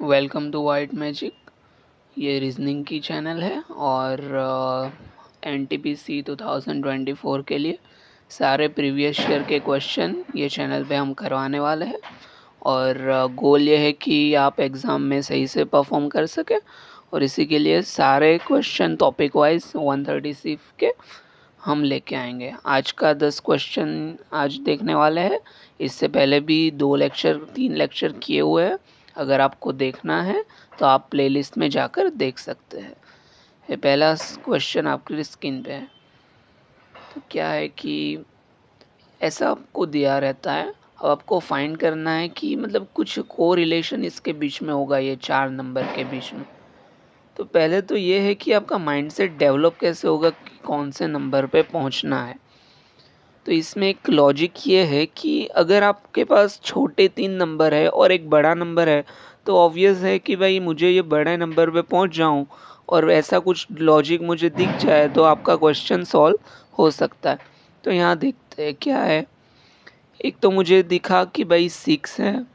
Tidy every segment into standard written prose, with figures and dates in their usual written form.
Welcome to White Magic. ये reasoning की channel है और NTPC 2024 के लिए सारे प्रीवियस ईयर के क्वेश्चन ये चैनल पे हम करवाने वाले हैं। और गोल ये है कि आप एग्ज़ाम में सही से परफॉर्म कर सकें, और इसी के लिए सारे क्वेश्चन टॉपिक वाइज 136 के हम लेके आएंगे। आज का 10 क्वेश्चन आज देखने वाले हैं। इससे पहले भी 3 लेक्चर किए हुए हैं। अगर आपको देखना है तो आप प्लेलिस्ट में जाकर देख सकते हैं। ये पहला क्वेश्चन आपकी स्क्रीन पे है। तो क्या है कि ऐसा आपको दिया रहता है, अब आपको फाइंड करना है कि मतलब कुछ को रिलेशन इसके बीच में होगा, ये 4 नंबर के बीच में। तो पहले तो ये है कि आपका माइंडसेट डेवलप कैसे होगा कि कौन से नंबर पे पहुंचना है। तो इसमें एक लॉजिक ये है कि अगर आपके पास छोटे 3 नंबर है और एक बड़ा नंबर है, तो ऑब्वियस है कि भाई मुझे ये बड़े नंबर पे पहुंच जाऊं, और ऐसा कुछ लॉजिक मुझे दिख जाए तो आपका क्वेश्चन सॉल्व हो सकता है। तो यहाँ देखते हैं क्या है। एक तो मुझे दिखा कि भाई 6 है,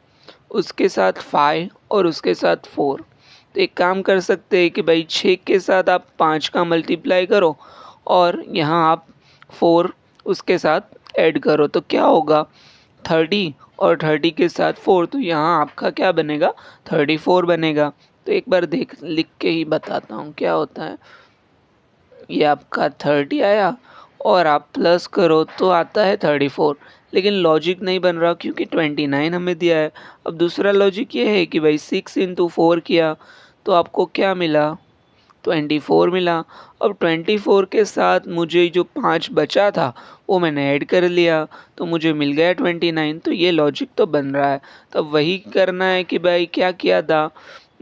उसके साथ 5 और उसके साथ 4। तो एक काम कर सकते हैं कि भाई 6 के साथ आप 5 का मल्टीप्लाई करो और यहाँ आप 4 उसके साथ ऐड करो, तो क्या होगा 30, और 30 के साथ 4, तो यहाँ आपका क्या बनेगा 34 बनेगा। तो एक बार लिख के ही बताता हूँ क्या होता है। ये आपका 30 आया और आप प्लस करो तो आता है 34, लेकिन लॉजिक नहीं बन रहा क्योंकि 29 हमें दिया है। अब दूसरा लॉजिक ये है कि भाई 6 इंटू 4 किया तो आपको क्या मिला 24 मिला। अब 24 के साथ मुझे जो 5 बचा था वो मैंने ऐड कर लिया, तो मुझे मिल गया 29। तो ये लॉजिक तो बन रहा है। तो वही करना है कि भाई क्या किया था,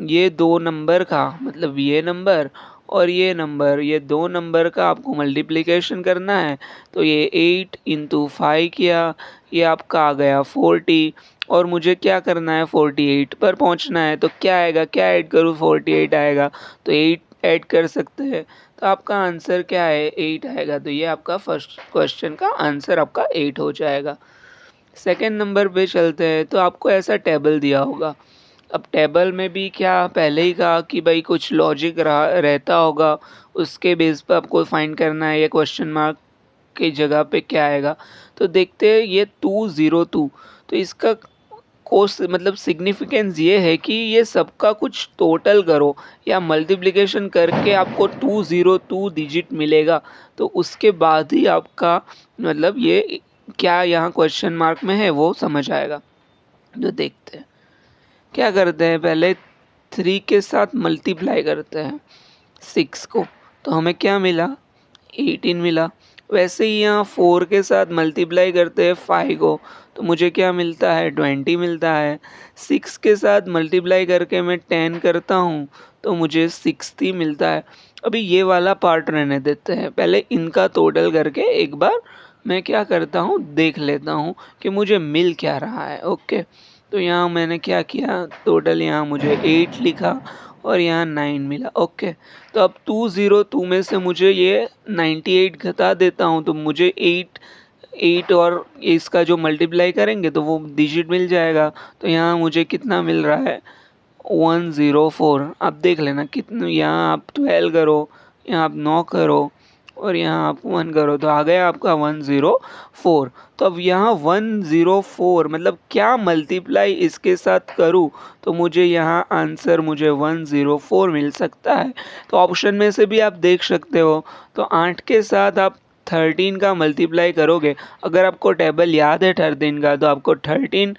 ये दो नंबर का मतलब ये नंबर और ये नंबर, ये दो नंबर का आपको मल्टीप्लिकेशन करना है। तो ये 8 इंटू 5 किया, ये आपका आ गया 40, और मुझे क्या करना है 48 पर पहुंचना है। तो क्या आएगा, क्या ऐड करूँ 48 आएगा, तो 8 ऐड कर सकते हैं। तो आपका आंसर क्या है 8 आएगा। तो ये आपका फर्स्ट क्वेश्चन का आंसर आपका 8 हो जाएगा। सेकेंड नंबर पे चलते हैं। तो आपको ऐसा टेबल दिया होगा। अब टेबल में भी क्या पहले ही कहा कि भाई कुछ लॉजिक रहता होगा, उसके बेस पर आपको फाइंड करना है ये क्वेश्चन मार्क की जगह पे क्या आएगा। तो देखते हैं ये 202। तो इसका कोस मतलब सिग्निफिकेंस ये है कि ये सबका कुछ टोटल करो या मल्टीप्लिकेशन करके आपको 202 डिजिट मिलेगा। तो उसके बाद ही आपका मतलब ये क्या यहाँ क्वेश्चन मार्क में है वो समझ आएगा। जो देखते हैं क्या करते हैं, पहले 3 के साथ मल्टीप्लाई करते हैं 6 को, तो हमें क्या मिला 18 मिला। वैसे ही यहाँ 4 के साथ मल्टीप्लाई करते हैं 5 को, तो मुझे क्या मिलता है 20 मिलता है। 6 के साथ मल्टीप्लाई करके मैं 10 करता हूँ तो मुझे 60 मिलता है। अभी ये वाला पार्ट रहने देते हैं, पहले इनका टोटल करके एक बार मैं क्या करता हूँ देख लेता हूँ कि मुझे मिल क्या रहा है। ओके, तो यहाँ मैंने क्या किया, टोटल यहाँ मुझे 8 लिखा और यहाँ 9 मिला। ओके, तो अब 202 में से मुझे ये 98 घटा देता हूँ, तो मुझे 8 और इसका जो मल्टीप्लाई करेंगे तो वो डिजिट मिल जाएगा। तो यहाँ मुझे कितना मिल रहा है 104। आप देख लेना कितने, यहाँ आप 12 करो, यहाँ आप 9 करो और यहाँ आप 1 करो, तो आ गया आपका 104। तो अब यहाँ 104 मतलब क्या मल्टीप्लाई इसके साथ करूँ तो मुझे यहाँ आंसर मुझे 104 मिल सकता है। तो ऑप्शन में से भी आप देख सकते हो। तो 8 के साथ आप 13 का मल्टीप्लाई करोगे, अगर आपको टेबल याद है 13 का, तो आपको 13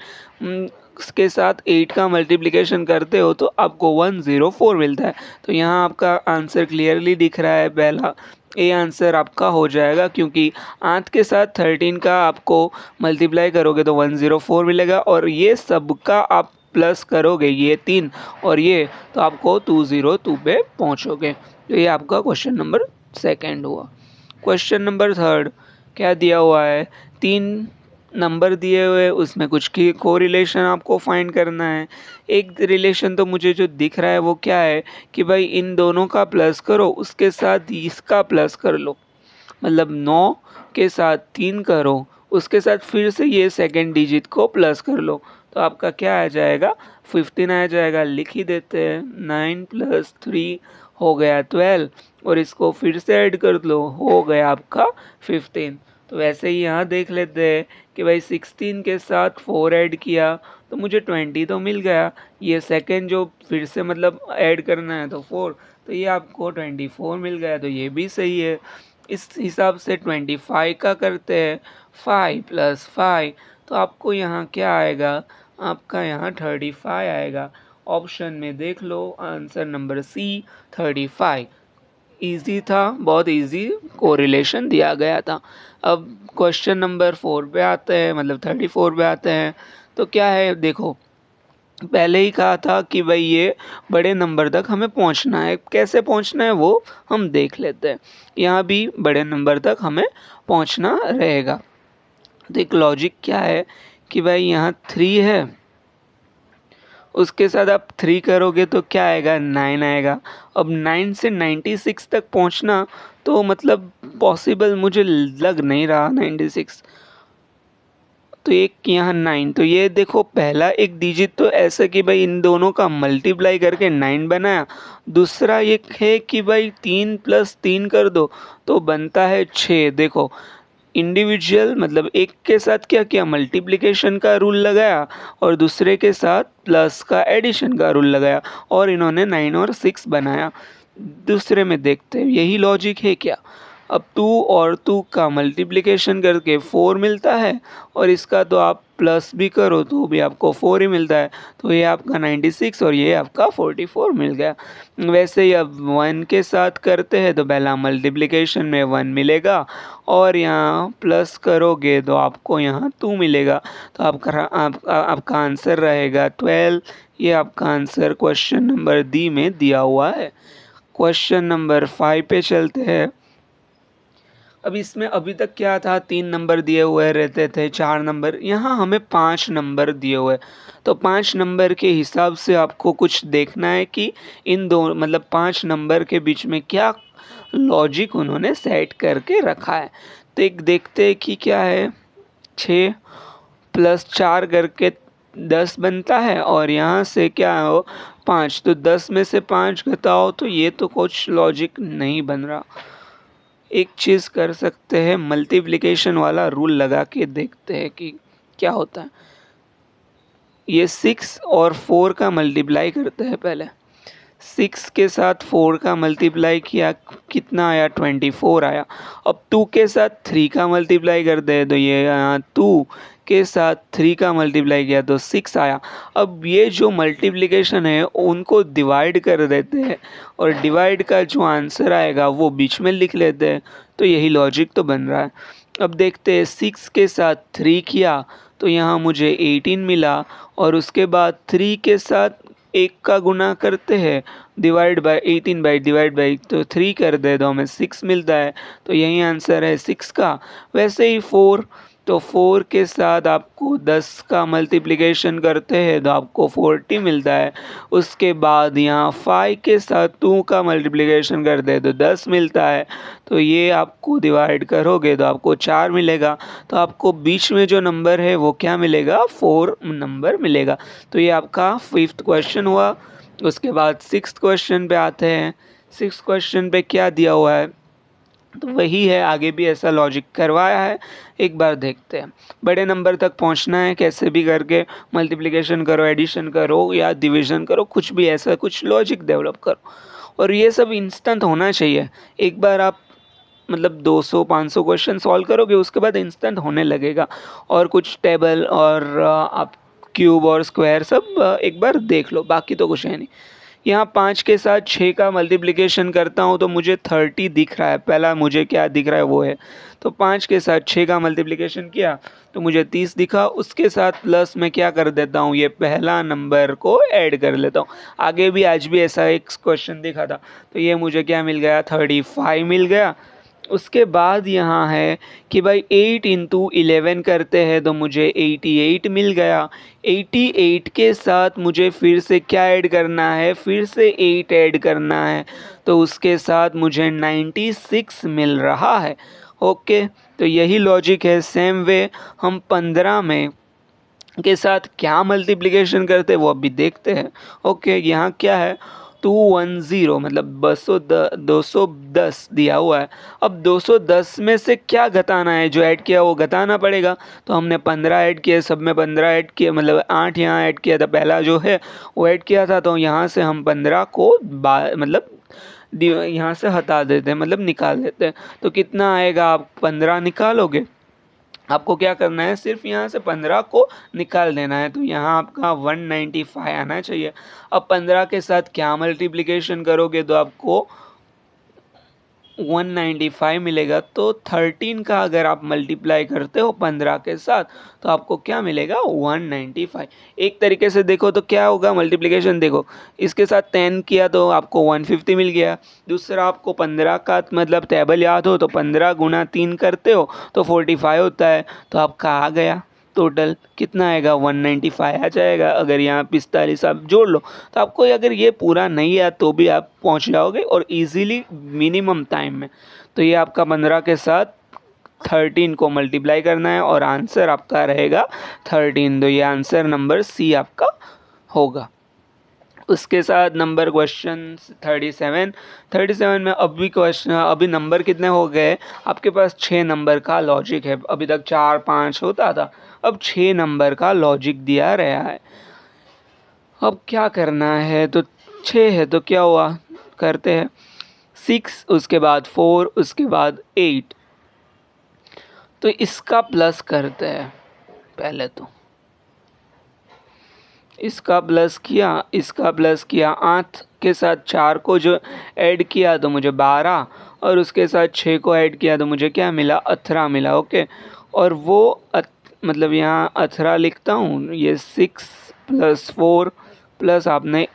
के साथ 8 का मल्टीप्लिकेशन करते हो तो आपको 104 मिलता है। तो यहाँ आपका आंसर क्लियरली दिख रहा है, पहला ए आंसर आपका हो जाएगा, क्योंकि 8 के साथ 13 का आपको मल्टीप्लाई करोगे तो 104 मिलेगा, और ये सबका आप प्लस करोगे ये 3 और ये, तो आपको 202 पे पहुँचोगे। तो ये आपका क्वेश्चन नंबर सेकेंड हुआ। क्वेश्चन नंबर थर्ड क्या दिया हुआ है, 3 नंबर दिए हुए, उसमें कुछ की कोरिलेशन आपको फाइंड करना है। एक रिलेशन तो मुझे जो दिख रहा है वो क्या है कि भाई इन दोनों का प्लस करो, उसके साथ इसका प्लस कर लो, मतलब 9 के साथ 3 करो, उसके साथ फिर से ये सेकंड डिजिट को प्लस कर लो। तो आपका क्या आ जाएगा 15 आ जाएगा। लिख ही देते हैं, 9 + 3 हो गया 12 और इसको फिर से ऐड कर लो, हो गया आपका 15। तो वैसे ही यहाँ देख लेते हैं कि भाई 16 के साथ 4 ऐड किया तो मुझे 20 तो मिल गया। ये सेकंड जो फिर से मतलब ऐड करना है तो 4, तो ये आपको 24 मिल गया, तो ये भी सही है। इस हिसाब से 25 का करते हैं, 5 + 5, तो आपको यहाँ क्या आएगा, आपका यहाँ 35 आएगा। ऑप्शन में देख लो, आंसर नंबर सी 35। इजी था, बहुत इजी कोरिलेशन दिया गया था। अब क्वेश्चन नंबर 4 पे आते हैं, मतलब 34 पे आते हैं। तो क्या है देखो, पहले ही कहा था कि भाई ये बड़े नंबर तक हमें पहुंचना है, कैसे पहुंचना है वो हम देख लेते हैं। यहाँ भी बड़े नंबर तक हमें पहुंचना रहेगा। तो एक लॉजिक क्या है कि भाई यहाँ 3 है, उसके साथ आप 3 करोगे तो क्या आएगा, 9 आएगा। अब 9 से 96 तक पहुंचना तो मतलब पॉसिबल मुझे लग नहीं रहा 96। तो एक यहाँ 9, तो ये देखो पहला एक डिजिट तो ऐसा कि भाई इन दोनों का मल्टीप्लाई करके 9 बनाया। दूसरा एक है कि भाई 3 + 3 कर दो तो बनता है 6। देखो इंडिविजुअल मतलब एक के साथ क्या किया, मल्टीप्लिकेशन का रूल लगाया और दूसरे के साथ प्लस का एडिशन का रूल लगाया और इन्होंने 9 और 6 बनाया। दूसरे में देखते हैं यही लॉजिक है क्या। अब 2 और 2 का मल्टीप्लिकेशन करके 4 मिलता है और इसका तो आप प्लस भी करो तो भी आपको 4 ही मिलता है। तो ये आपका 96 और ये आपका 44 मिल गया। वैसे ही अब 1 के साथ करते हैं तो पहला मल्टीप्लिकेशन में 1 मिलेगा और यहाँ प्लस करोगे तो आपको यहाँ 2 मिलेगा। तो आपका आंसर रहेगा 12। ये आपका आंसर क्वेश्चन नंबर डी में दिया हुआ है। क्वेश्चन नंबर 5 पे चलते हैं। अब इसमें अभी तक क्या था, 3 नंबर दिए हुए रहते थे, 4 नंबर, यहाँ हमें 5 नंबर दिए हुए। तो 5 नंबर के हिसाब से आपको कुछ देखना है कि इन दो मतलब 5 नंबर के बीच में क्या लॉजिक उन्होंने सेट करके रखा है। तो एक देखते हैं कि क्या है, 6 + 4 करके 10 बनता है और यहाँ से क्या हो 5, तो 10 में से 5 घटाओ तो ये तो कुछ लॉजिक नहीं बन रहा। एक चीज़ कर सकते हैं, मल्टीप्लिकेशन वाला रूल लगा के देखते हैं कि क्या होता है। ये 6 और 4 का मल्टीप्लाई करते हैं पहले। 6 के साथ 4 का मल्टीप्लाई किया, कितना आया, 24 आया। अब 2 के साथ 3 का मल्टीप्लाई करते हैं तो ये 2 के साथ 3 का मल्टीप्लाई किया तो 6 आया। अब ये जो मल्टीप्लिकेशन है उनको डिवाइड कर देते हैं और डिवाइड का जो आंसर आएगा वो बीच में लिख लेते हैं। तो यही लॉजिक तो बन रहा है। अब देखते हैं, 6 के साथ 3 किया तो यहाँ मुझे 18 मिला और उसके बाद 3 के साथ 1 का गुना करते हैं, divide by 18 by divide by तो 3 कर दे तो हमें 6 मिलता है। तो यही आंसर है 6 का। वैसे ही 4, तो 4 के साथ आपको 10 का मल्टीप्लिकेशन करते हैं तो आपको 40 मिलता है। उसके बाद यहाँ 5 के साथ 2 का मल्टीप्लिकेशन करते हैं तो 10 मिलता है। तो ये आपको डिवाइड करोगे तो आपको 4 मिलेगा। तो आपको बीच में जो नंबर है वो क्या मिलेगा, 4 नंबर मिलेगा। तो ये आपका 5th क्वेश्चन हुआ। उसके बाद 6th क्वेश्चन पे आते हैं। 6th क्वेश्चन पे क्या दिया हुआ है, तो वही है, आगे भी ऐसा लॉजिक करवाया है। एक बार देखते हैं। बड़े नंबर तक पहुंचना है, कैसे भी करके मल्टीप्लिकेशन करो, एडिशन करो या डिवीजन करो, कुछ भी ऐसा कुछ लॉजिक डेवलप करो और ये सब इंस्टेंट होना चाहिए। एक बार आप मतलब 200-500 क्वेश्चन सॉल्व करोगे उसके बाद इंस्टेंट होने लगेगा। और कुछ टेबल और आप क्यूब और स्क्वायर सब एक बार देख लो, बाकी तो कुछ है नहीं। यहाँ 5 के साथ 6 का मल्टीप्लिकेशन करता हूँ तो मुझे 30 दिख रहा है। पहला मुझे क्या दिख रहा है वो है, तो 5 के साथ 6 का मल्टीप्लिकेशन किया तो मुझे 30 दिखा। उसके साथ प्लस में क्या कर देता हूँ, ये पहला नंबर को ऐड कर लेता हूँ। आगे भी आज भी ऐसा एक क्वेश्चन दिखा था, तो ये मुझे क्या मिल गया, 35 मिल गया। उसके बाद यहाँ है कि भाई 8 × 11 करते हैं तो मुझे 88 मिल गया। 88 के साथ मुझे फिर से क्या ऐड करना है, फिर से 8 ऐड करना है तो उसके साथ मुझे 96 मिल रहा है। ओके, तो यही लॉजिक है। सेम वे हम 15 में के साथ क्या मल्टीप्लिकेशन करते हैं वो अभी देखते हैं। ओके, यहाँ क्या है 210 मतलब 210 दिया हुआ है। अब 210 में से क्या घटाना है, जो ऐड किया वो घटाना पड़ेगा। तो हमने 15 ऐड किए, सब में 15 ऐड किए, मतलब 8 यहाँ ऐड किया था, पहला जो है वो ऐड किया था। तो यहाँ से हम 15 को मतलब यहाँ से हटा देते हैं, मतलब निकाल देते हैं। तो कितना आएगा, आप 15 निकालोगे, आपको क्या करना है, सिर्फ यहाँ से 15 को निकाल देना है। तो यहाँ आपका 195 आना चाहिए। अब 15 के साथ क्या मल्टीप्लिकेशन करोगे तो आपको 195 मिलेगा। तो 13 का अगर आप मल्टीप्लाई करते हो 15 के साथ तो आपको क्या मिलेगा, 195। एक तरीके से देखो तो क्या होगा मल्टीप्लिकेशन, देखो इसके साथ 10 किया तो आपको 150 मिल गया। दूसरा आपको 15 का मतलब टेबल याद हो तो 15 गुना 3 करते हो तो 45 होता है। तो आपका आ गया टोटल कितना आएगा, 195 आ जाएगा। अगर यहाँ 45 आप जोड़ लो तो आपको अगर ये पूरा नहीं आया तो भी आप पहुँच जाओगे और इजीली मिनिमम टाइम में। तो ये आपका 15 के साथ 13 को मल्टीप्लाई करना है और आंसर आपका रहेगा 13। तो ये आंसर नंबर सी आपका होगा। उसके साथ नंबर क्वेश्चन 37 में अभी नंबर कितने हो गए आपके पास, 6 नंबर का लॉजिक है। अभी तक 4 5 होता था, अब 6 नंबर का लॉजिक दिया रहा है। अब क्या करना है, तो 6 है तो क्या हुआ, करते हैं 6 उसके बाद 4 उसके बाद 8। तो इसका प्लस करते हैं पहले, तो इसका प्लस किया 8 के साथ 4 को जो ऐड किया तो मुझे 12, और उसके साथ 6 को ऐड किया तो मुझे क्या मिला, 18 मिला। ओके, और वो मतलब यहाँ 18 लिखता हूँ, ये 6 + 4 प्लस आपने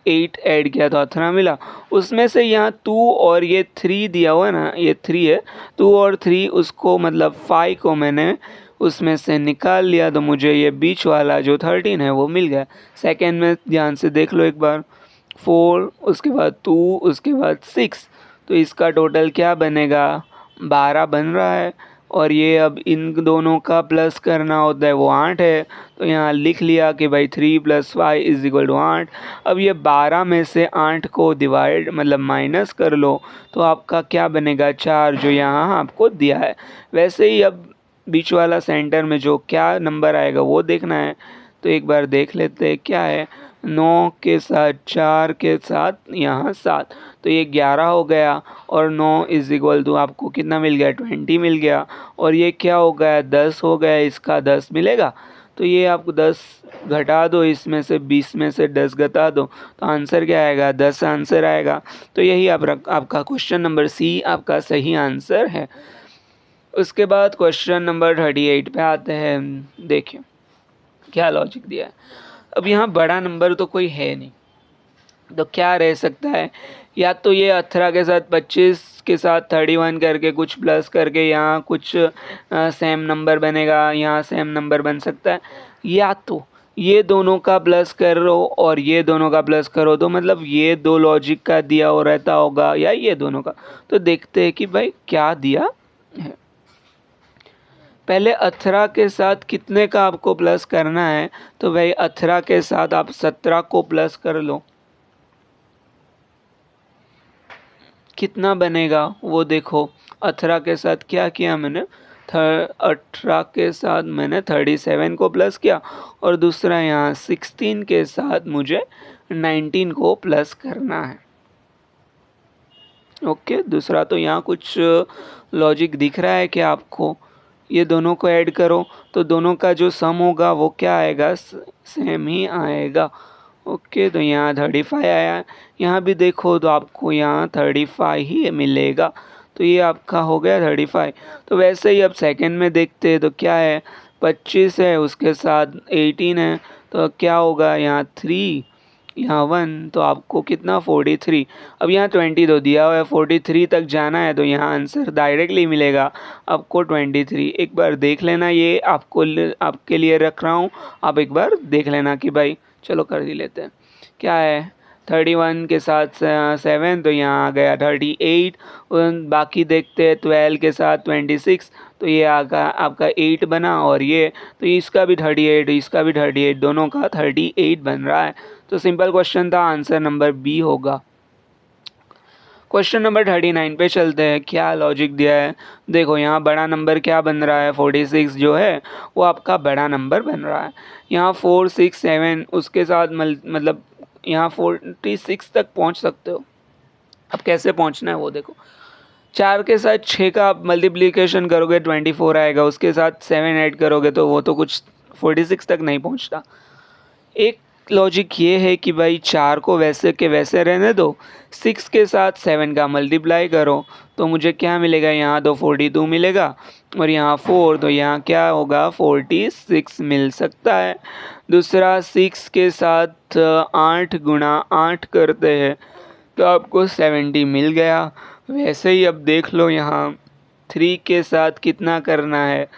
8 ऐड किया तो 18 मिला। उसमें से यहाँ 2 और ये 3 दिया हुआ है ना, ये 3 है, 2 और 3 उसको मतलब 5 को मैंने उसमें से निकाल लिया तो मुझे ये बीच वाला जो 13 है वो मिल गया। सेकेंड में ध्यान से देख लो एक बार, 4 उसके बाद 2 उसके बाद 6, तो इसका टोटल क्या बनेगा, 12 बन रहा है। और ये अब इन दोनों का प्लस करना होता है वो 8 है। तो यहाँ लिख लिया कि भाई 3 + 5 = 8। अब ये 12 में से 8 को डिवाइड मतलब माइनस कर लो तो आपका क्या बनेगा, 4, जो यहाँ आपको दिया है। वैसे ही अब बीच वाला सेंटर में जो क्या नंबर आएगा वो देखना है। तो एक बार देख लेते हैं क्या है, 9 के साथ 4 के साथ यहाँ 7, तो ये 11 हो गया। और 9 = आपको कितना मिल गया, 20 मिल गया। और ये क्या हो गया, 10 हो गया, इसका 10 मिलेगा। तो ये आपको 10 घटा दो, इसमें से 20 में से 10 घटा दो तो आंसर क्या आएगा, 10 आंसर आएगा। तो यही आपका क्वेश्चन नंबर सी आपका सही आंसर है। उसके बाद क्वेश्चन नंबर 38 पे आते हैं। देखिए क्या लॉजिक दिया है। अब यहाँ बड़ा नंबर तो कोई है नहीं, तो क्या रह सकता है, या तो ये 18 के साथ 25 के साथ 31 करके कुछ प्लस करके यहाँ कुछ सेम नंबर बनेगा, यहाँ सेम नंबर बन सकता है। या तो ये दोनों का प्लस करो और ये दोनों का प्लस करो, तो मतलब ये दो लॉजिक का दिया हो रहता होगा, या ये दोनों का। तो देखते हैं कि भाई क्या दिया है। पहले 18 के साथ कितने का आपको प्लस करना है, तो भाई 18 के साथ आप 17 को प्लस कर लो, कितना बनेगा वो देखो। 18 के साथ क्या किया मैंने, 18 के साथ मैंने 37 को प्लस किया, और दूसरा यहाँ 16 के साथ मुझे 19 को प्लस करना है। ओके, दूसरा तो यहाँ कुछ लॉजिक दिख रहा है कि आपको ये दोनों को ऐड करो तो दोनों का जो सम होगा वो क्या आएगा, सेम ही आएगा। ओके, तो यहाँ 35 आया, यहाँ भी देखो तो आपको यहाँ 35 ही मिलेगा। तो ये आपका हो गया 35। तो वैसे ही अब सेकंड में देखते हैं तो क्या है, 25 है उसके साथ 18 है, तो क्या होगा, यहाँ 3 यहाँ 1, तो आपको कितना 43। अब यहाँ 20 तो दिया हुआ है, 43 तक जाना है तो यहाँ आंसर डायरेक्टली मिलेगा आपको 23। एक बार देख लेना, ये आपके लिए रख रहा हूँ, आप एक बार देख लेना कि भाई चलो कर ही लेते हैं। क्या है 31 के साथ 7 तो यहाँ आ गया 38। बाकी देखते हैं 12 के साथ 26 तो ये आगा आपका 8 बना, और ये तो इसका भी 38, इसका भी 38, दोनों का 38 बन रहा है। तो सिंपल क्वेश्चन था, आंसर नंबर बी होगा। क्वेश्चन नंबर 39 पे चलते हैं। क्या लॉजिक दिया है, देखो यहाँ बड़ा नंबर क्या बन रहा है, 46 जो है वो आपका बड़ा नंबर बन रहा है। यहाँ 4 6 7 उसके साथ मतलब यहाँ 46 तक पहुँच सकते हो। अब कैसे पहुँचना है वो देखो, 4 के साथ 6 का आप मल्टीप्लिकेशन करोगे 24 आएगा, उसके साथ 7 ऐड करोगे तो वो तो कुछ 46 तक नहीं पहुँचता। एक लॉजिक ये है कि भाई 4 को वैसे के वैसे रहने दो, 6 के साथ 7 का मल्टीप्लाई करो तो मुझे क्या मिलेगा, यहाँ तो 42 मिलेगा और यहाँ 4 तो यहाँ क्या होगा 46 मिल सकता है। दूसरा 6 के साथ 8 गुणा 8 करते हैं तो आपको 70 मिल गया। वैसे ही अब देख लो यहाँ 3 के साथ कितना करना है,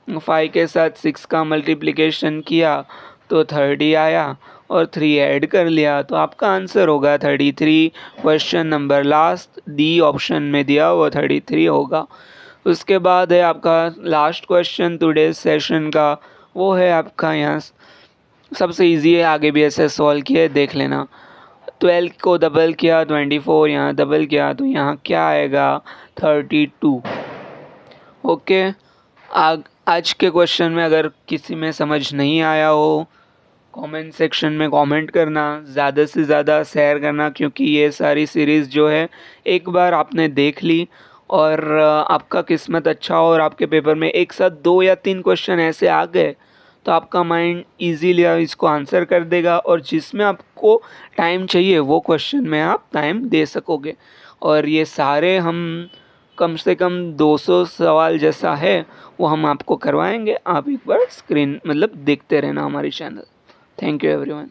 5 के साथ 6 का मल्टीप्लिकेशन किया तो 30 आया और 3 ऐड कर लिया तो आपका आंसर होगा 33। Question number last D option में दिया हुआ 33 होगा। उसके बाद है आपका लास्ट क्वेश्चन टुडे सेशन का, वो है आपका यहाँ सबसे इजी है, आगे भी ऐसे सॉल्व किया देख लेना। 12 को डबल किया 24, यहाँ डबल किया तो यहाँ क्या आएगा 32। ओके, आज के क्वेश्चन में अगर किसी में समझ नहीं आया हो कमेंट सेक्शन में कमेंट करना, ज़्यादा से ज़्यादा शेयर करना, क्योंकि ये सारी सीरीज़ जो है एक बार आपने देख ली और आपका किस्मत अच्छा हो और आपके पेपर में एक साथ 2 या 3 क्वेश्चन ऐसे आ गए तो आपका माइंड इजीली इसको आंसर कर देगा और जिसमें आपको टाइम चाहिए वो क्वेश्चन में आप टाइम दे सकोगे। और ये सारे हम कम से कम 200 सवाल जैसा है वो हम आपको करवाएंगे। आप एक बार स्क्रीन देखते रहना हमारी चैनल। Thank you everyone.